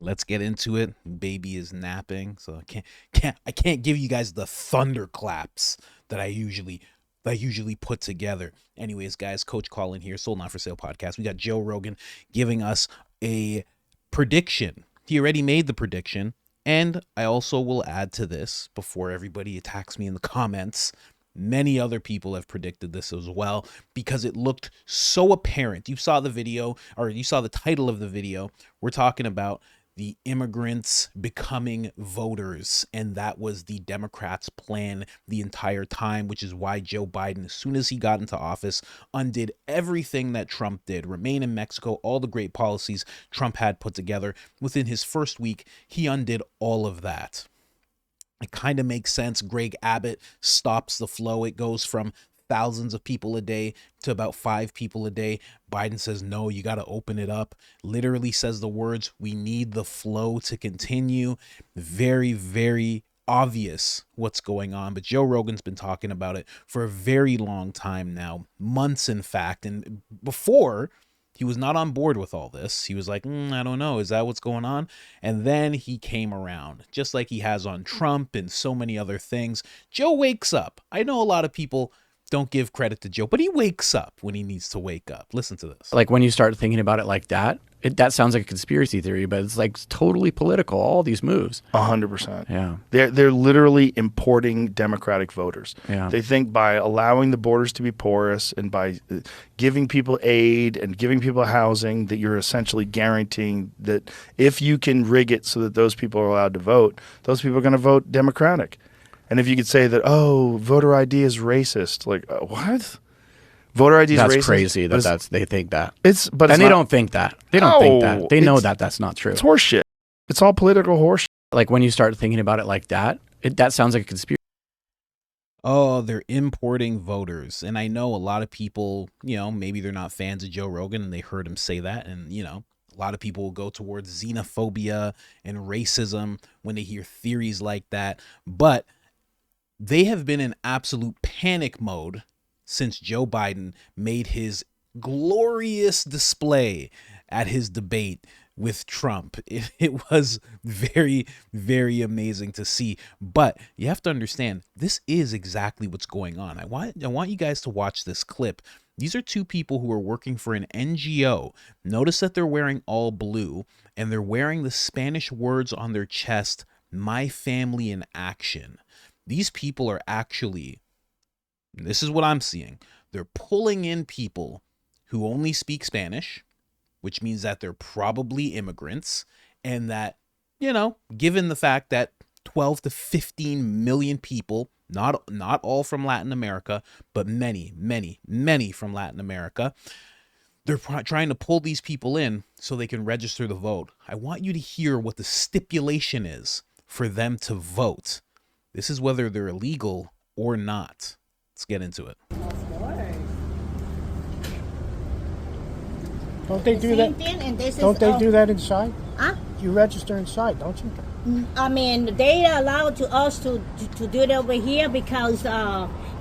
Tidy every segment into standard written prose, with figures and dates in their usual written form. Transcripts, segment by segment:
Let's get into it. Baby is napping, so I can't give you guys the thunderclaps that I usually put together. Anyways, guys, Coach Colin here, Sold Not for Sale podcast. We got Joe Rogan giving us a prediction. He already made the prediction, and I also will add to this before everybody attacks me in the comments. Many other people have predicted this as well because it looked so apparent. You saw the video, or you saw the title of the video. We're talking about the immigrants becoming voters, and that was the Democrats' plan the entire time, which is why Joe Biden, as soon as he got into office, undid everything that Trump did. Remain in Mexico, all the great policies Trump had put together. Within his first week, he undid all of that. It kind of makes sense. Greg Abbott stops the flow. It goes from thousands of people a day to about 5 people a day. Biden says, no, you got to open it up. Literally says the words, we need the flow to continue. Very, very obvious what's going on. But Joe Rogan's been talking about it for a very long time now, months in fact. And before, he was not on board with all this. He was like, I don't know. Is that what's going on? And then he came around, just like he has on Trump and so many other things. Joe wakes up. I know a lot of people don't give credit to Joe, but he wakes up when he needs to wake up. Listen to this. Like when you start thinking about it like that, that sounds like a conspiracy theory, but it's like totally political, all these moves. 100%. Yeah. They're literally importing Democratic voters. Yeah. They think by allowing the borders to be porous and by giving people aid and giving people housing that you're essentially guaranteeing that if you can rig it so that those people are allowed to vote, those people are going to vote Democratic. And if you could say that, oh, voter ID is racist, like what? Voter ID is racist. That's crazy that they think that. They don't think that. They don't think that. They know that that's not true. It's horseshit. It's all political horseshit. Like when you start thinking about it like that, that sounds like a conspiracy. Oh, they're importing voters. And I know a lot of people, maybe they're not fans of Joe Rogan and they heard him say that. And, a lot of people will go towards xenophobia and racism when they hear theories like that. But they have been in absolute panic mode since Joe Biden made his glorious display at his debate with Trump. It was very, very amazing to see. But you have to understand, this is exactly what's going on. I want you guys to watch this clip. These are 2 people who are working for an NGO. Notice that they're wearing all blue, and they're wearing the Spanish words on their chest, "My Family in Action." These people are actually, this is what I'm seeing, they're pulling in people who only speak Spanish, which means that they're probably immigrants, and that, given the fact that 12 to 15 million people, not all from Latin America, but many, many, many from Latin America, they're trying to pull these people in so they can register the vote. I want you to hear what the stipulation is for them to vote. This is whether they're illegal or not. Let's get into it. Don't they do that? Don't they do that inside? Huh? You register inside, don't you? I mean, they allowed to us to do it over here because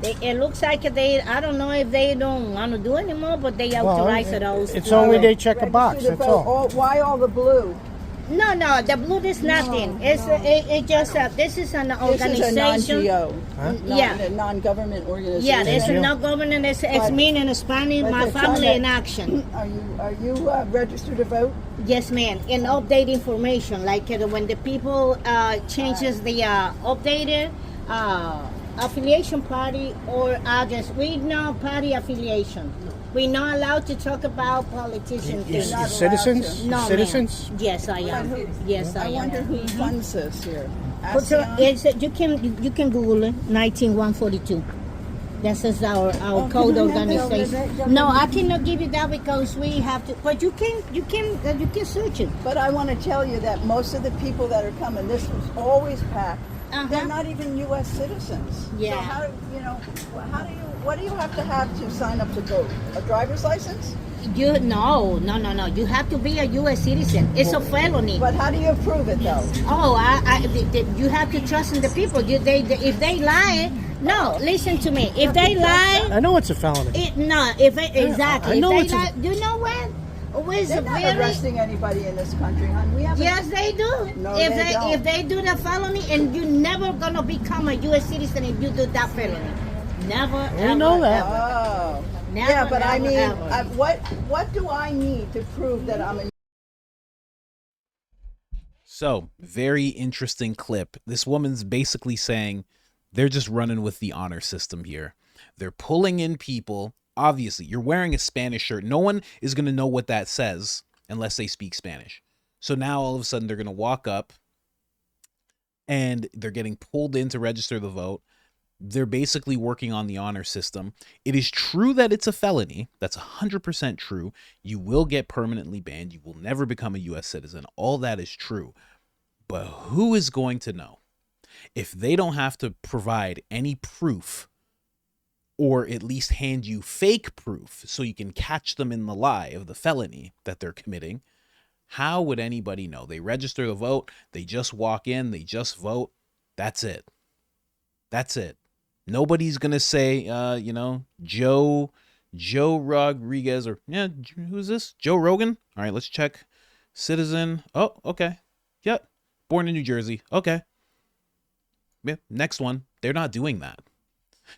it looks like I don't know if they don't want to do anymore, but they authorize those. It's only they check a box, that's all. Why all the blue? No, the blue is nothing. It just this is an organization. This is a non-GO. Huh? A non-government organization. Yeah, it's a non-government. It's meaning in Spanish, My Family in Action. Are you registered to vote? Yes, ma'am. And update information, like when the people changes the updated affiliation party or address. We know party affiliation. We're not allowed to talk about politicians. You're citizens? No, citizens? ma'am. Yes, I am. Yes, I am. I wonder who funds this here. You can Google it. 19142. This is our code organization. No, I cannot give you that because we have to. But you can search it. But I want to tell you that most of the people that are coming, this was always packed. They're not even U.S. citizens. Yeah. So what do you have to sign up to vote? A driver's license? No. You have to be a U.S. citizen. It's a felony. But how do you prove it, though? You have to trust in the people. If they lie, no. Listen to me. If they lie, I know it's a felony. exactly. I know You know what? was They're not very. arresting anybody in this country, hon. We have Yes, they do. No, if they don't. if they do the felony, and you're never gonna become a U.S. citizen if you do that felony. Never. We ever, know that. ever. Oh. Never, Yeah, but I never, mean, ever. what do I need to prove that I'm a So, very interesting clip. This woman's basically saying they're just running with the honor system here. They're pulling in people. Obviously, you're wearing a Spanish shirt. No one is going to know what that says unless they speak Spanish. So now all of a sudden they're going to walk up and they're getting pulled in to register the vote. They're basically working on the honor system. It is true that it's a felony. That's 100% true. You will get permanently banned. You will never become a U.S. citizen. All that is true. But who is going to know? If they don't have to provide any proof, or at least hand you fake proof so you can catch them in the lie of the felony that they're committing, how would anybody know? They register the vote. They just walk in. They just vote. That's it. That's it. Nobody's going to say, Joe Rodriguez, or, who's this? Joe Rogan? All right, let's check. Citizen. Oh, okay. Yep. Born in New Jersey. Okay. Yeah, next one. They're not doing that.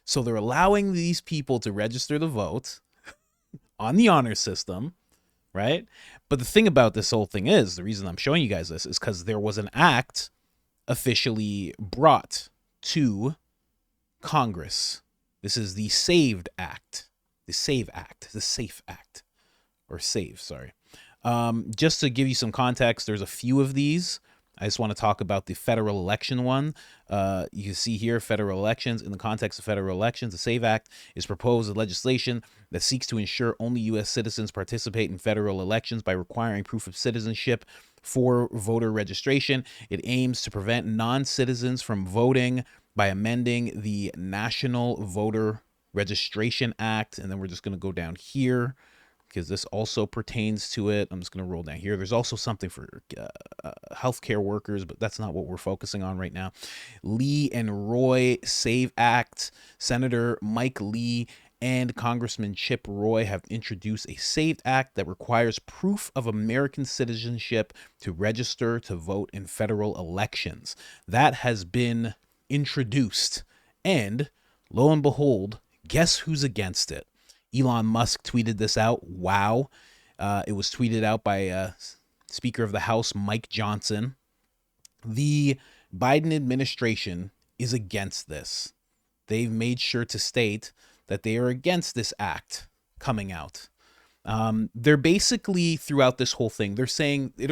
So they're allowing these people to register the vote on the honor system, right? But the thing about this whole thing is, the reason I'm showing you guys this is because there was an act officially brought to Congress. This is the SAVED Act. The SAVE Act. The SAFE Act. Or SAVE, sorry. Just to give you some context, there's a few of these. I just want to talk about the federal election one. You can see here, federal elections. In the context of federal elections, the SAVE Act is proposed legislation that seeks to ensure only U.S. citizens participate in federal elections by requiring proof of citizenship for voter registration. It aims to prevent non-citizens from voting by amending the National Voter Registration Act. And then we're just going to go down here, because this also pertains to it. I'm just going to roll down here. There's also something for healthcare workers, but that's not what we're focusing on right now. Lee and Roy SAVE Act. Senator Mike Lee and Congressman Chip Roy have introduced a SAVE Act that requires proof of American citizenship to register to vote in federal elections. That has been introduced. And lo and behold, guess who's against it? Elon Musk tweeted this out. Wow. It was tweeted out by Speaker of the House, Mike Johnson. The Biden administration is against this. They've made sure to state that they are against this act coming out. They're basically, throughout this whole thing, they're saying it's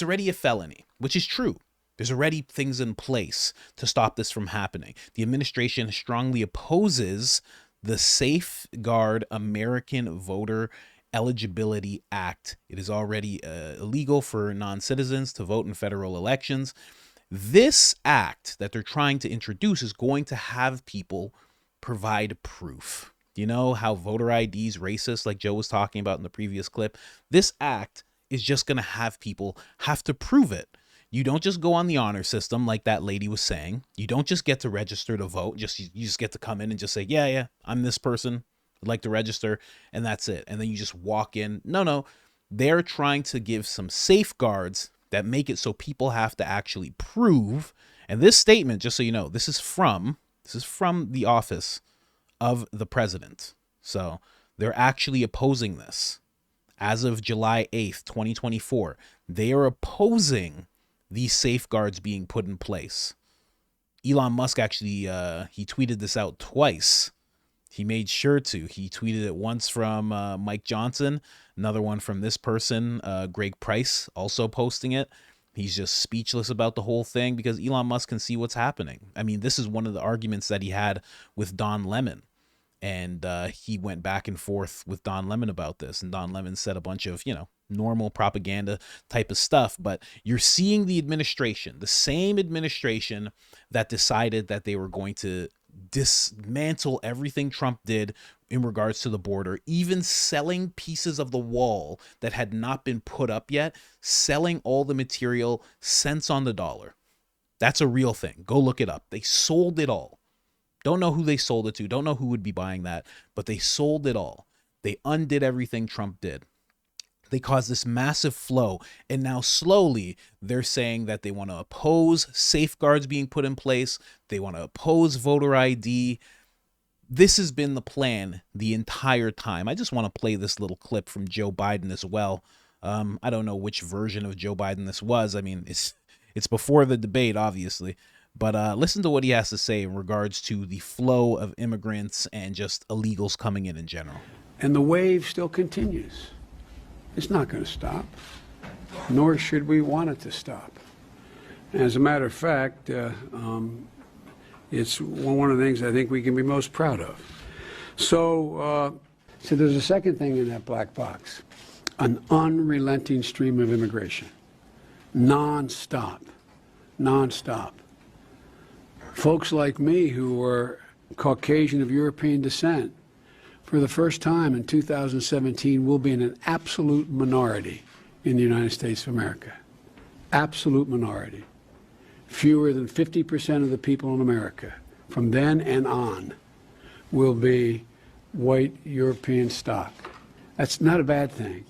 already a felony, which is true. There's already things in place to stop this from happening. The administration strongly opposes the Safeguard American Voter Eligibility Act. It is already illegal for non-citizens to vote in federal elections. This act that they're trying to introduce is going to have people provide proof. You know how voter ID is racist, like Joe was talking about in the previous clip? This act is just going to have people have to prove it. You don't just go on the honor system like that lady was saying. You don't just get to register to vote. You just get to come in and just say, yeah, I'm this person. I'd like to register, and that's it. And then you just walk in. No. They're trying to give some safeguards that make it so people have to actually prove. And this statement, just so you know, this is from the office of the president. So they're actually opposing this. As of July 8th, 2024, they are opposing these safeguards being put in place. Elon Musk actually, he tweeted this out twice. He made sure to. He tweeted it once from Mike Johnson, another one from this person, Greg Price, also posting it. He's just speechless about the whole thing because Elon Musk can see what's happening. I mean, this is one of the arguments that he had with Don Lemon. And he went back and forth with Don Lemon about this. And Don Lemon said a bunch of, normal propaganda type of stuff. But you're seeing the administration, the same administration that decided that they were going to dismantle everything Trump did in regards to the border, even selling pieces of the wall that had not been put up yet, selling all the material cents on the dollar. That's a real thing. Go look it up. They sold it all. Don't know who they sold it to. Don't know who would be buying that, but they sold it all. They undid everything Trump did. They caused this massive flow. And now slowly they're saying that they want to oppose safeguards being put in place. They want to oppose voter ID. This has been the plan the entire time. I just want to play this little clip from Joe Biden as well. I don't know which version of Joe Biden this was. I mean, it's before the debate, obviously. But listen to what he has to say in regards to the flow of immigrants and just illegals coming in general. And the wave still continues. It's not going to stop, nor should we want it to stop. As a matter of fact, it's one of the things I think we can be most proud of. So there's a second thing in that black box, an unrelenting stream of immigration, nonstop. Folks like me who were Caucasian of European descent, for the first time in 2017, will be in an absolute minority in the United States of America. Absolute minority. Fewer than 50% of the people in America from then and on will be white European stock. That's not a bad thing.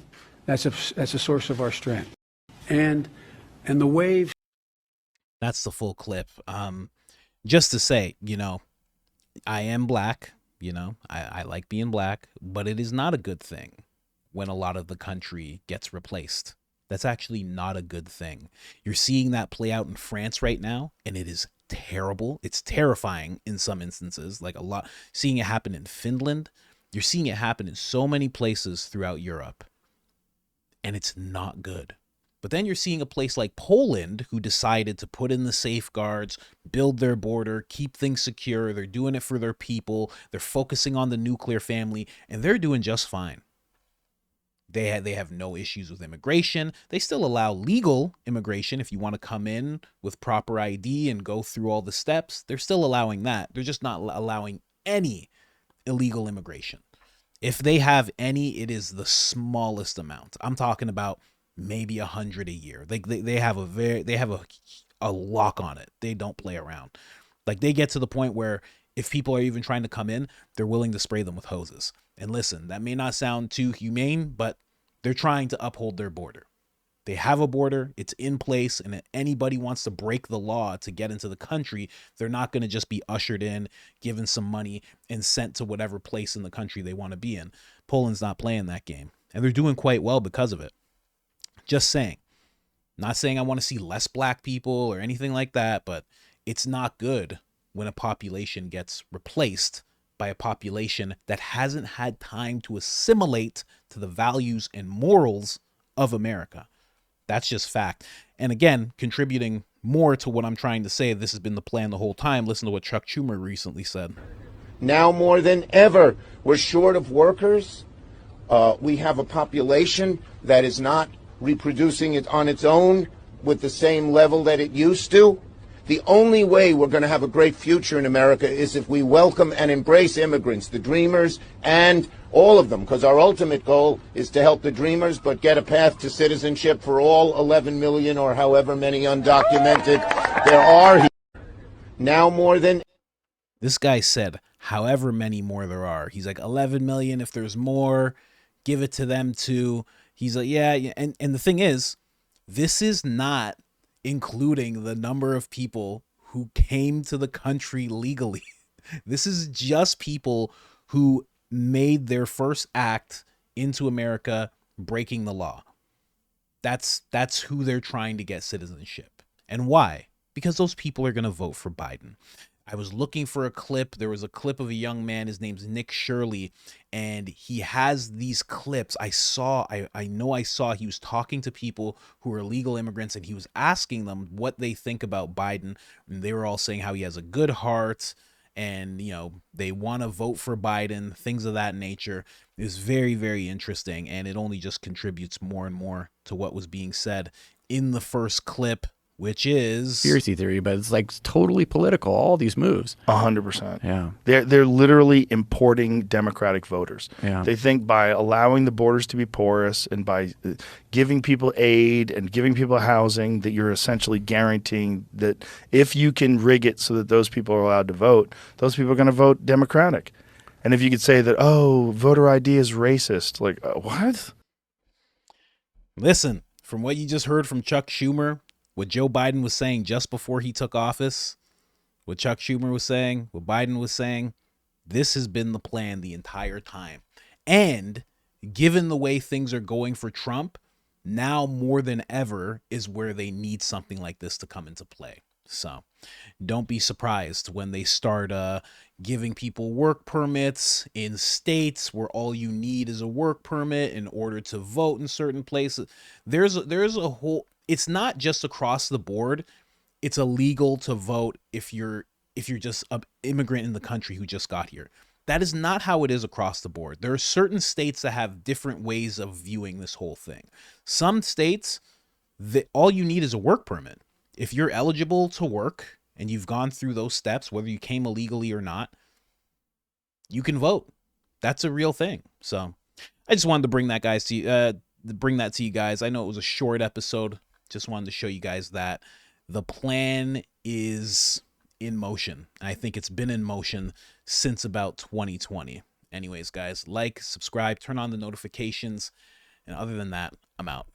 That's a source of our strength. And the wave. That's the full clip. Just to say, I am black. I like being black, but it is not a good thing when a lot of the country gets replaced. That's actually not a good thing. You're seeing that play out in France right now, and it is terrible. It's terrifying in some instances, like a lot. Seeing it happen in Finland, you're seeing it happen in so many places throughout Europe, and it's not good. But then you're seeing a place like Poland who decided to put in the safeguards, build their border, keep things secure. They're doing it for their people. They're focusing on the nuclear family, and they're doing just fine. They have no issues with immigration. They still allow legal immigration if you want to come in with proper ID and go through all the steps. They're still allowing that. They're just not allowing any illegal immigration. If they have any, it is the smallest amount. I'm talking about maybe 100 a year. They have a lock on it. They don't play around. Like, they get to the point where if people are even trying to come in, they're willing to spray them with hoses. And listen, that may not sound too humane, but they're trying to uphold their border. They have a border, it's in place, and if anybody wants to break the law to get into the country, they're not going to just be ushered in, given some money, and sent to whatever place in the country they want to be in. Poland's not playing that game, and they're doing quite well because of it. Just saying. Not saying I want to see less black people or anything like that, but it's not good when a population gets replaced by a population that hasn't had time to assimilate to the values and morals of America. That's just fact. And again, contributing more to what I'm trying to say, this has been the plan the whole time. Listen to what Chuck Schumer recently said. Now more than ever, we're short of workers. We have a population that is not reproducing it on its own with the same level that it used to. The only way we're going to have a great future in America is if we welcome and embrace immigrants, the dreamers, and all of them, because our ultimate goal is to help the dreamers, but get a path to citizenship for all 11 million or however many undocumented there are here. Now more than... This guy said, however many more there are. He's like, 11 million, if there's more, give it to them too. He's like, yeah. And the thing is, this is not including the number of people who came to the country legally. This is just people who made their first act into America breaking the law. That's who they're trying to get citizenship. And why? Because those people are going to vote for Biden. I was looking for a clip. There was a clip of a young man. His name's Nick Shirley, and he has these clips. I know I saw he was talking to people who are illegal immigrants, and he was asking them what they think about Biden. And they were all saying how he has a good heart, and they want to vote for Biden, things of that nature. It was very, very interesting, and it only just contributes more and more to what was being said in the first clip, which is conspiracy theory, but it's like totally political. All these moves, 100%. Yeah, they're literally importing Democratic voters. Yeah, they think by allowing the borders to be porous and by giving people aid and giving people housing that you're essentially guaranteeing that if you can rig it so that those people are allowed to vote, those people are going to vote Democratic. And if you could say that, oh, voter ID is racist, like what? Listen, from what you just heard from Chuck Schumer, what Joe Biden was saying just before he took office, what Chuck Schumer was saying, what Biden was saying, this has been the plan the entire time. And given the way things are going for Trump, now more than ever is where they need something like this to come into play. So don't be surprised when they start giving people work permits in states where all you need is a work permit in order to vote in certain places. There's a whole, it's not just across the board. It's illegal to vote if you're just an immigrant in the country who just got here. That is not how it is across the board. There are certain states that have different ways of viewing this whole thing. Some states, all you need is a work permit. If you're eligible to work and you've gone through those steps, whether you came illegally or not, you can vote. That's a real thing. So I just wanted to bring that to you guys. I know it was a short episode. Just wanted to show you guys that the plan is in motion. I think it's been in motion since about 2020. Anyways, guys, like, subscribe, turn on the notifications. And other than that, I'm out.